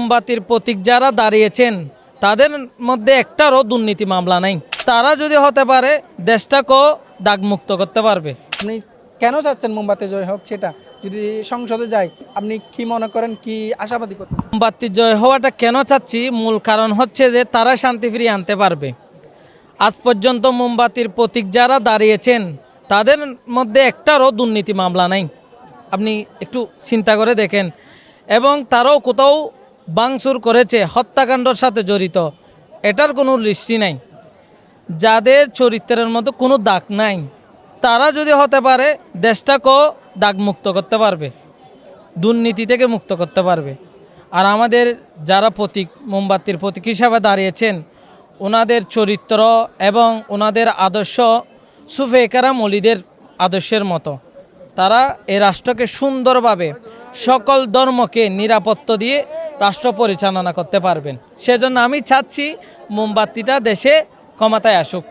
মোমবাতির প্রতীক যারা দাঁড়িয়েছেন তাদের মধ্যে একটারও দুর্নীতি মামলা নাই। তারা যদি হতে পারে দেশটাকেও দাগমুক্ত করতে পারবে। আপনি কেন চাচ্ছেন মোমবাতি জয় হোক, সেটা যদি সংসদে যায় আপনি কি মনে করেন, কি আশাবাদী করতে? মোমবাতি জয় হওয়াটা কেন চাচ্ছি, মূল কারণ হচ্ছে যে তারা শান্তি ফিরিয়ে আনতে পারবে। আজ পর্যন্ত মোমবাতির প্রতীক যারা দাঁড়িয়েছেন তাদের মধ্যে একটারও দুর্নীতি মামলা নাই। আপনি একটু চিন্তা করে দেখেন। এবং তারাও কোথাও ভাঙচুর করেছে, হত্যাকাণ্ডের সাথে জড়িত, এটার কোনো লিস্টি নাই। যাদের চরিত্রের মধ্যে কোনো দাগ নাই তারা যদি হতে পারে দেশটাকেও দাগমুক্ত করতে পারবে, দুর্নীতি থেকে মুক্ত করতে পারবে। আর আমাদের যারা প্রতীক মোমবাতির প্রতীক হিসাবে দাঁড়িয়েছেন ওনাদের চরিত্র এবং ওনাদের আদর্শ সুফে কেরাম ওলিদের আদর্শের মতো। তারা এই রাষ্ট্রকে সুন্দরভাবে সকল ধর্মকে নিরাপত্তা দিয়ে রাষ্ট্র পরিচালনা করতে পারবেন। সেজন্য আমি চাচ্ছি মোমবাতিটা দেশে ক্ষমতায় আসুক।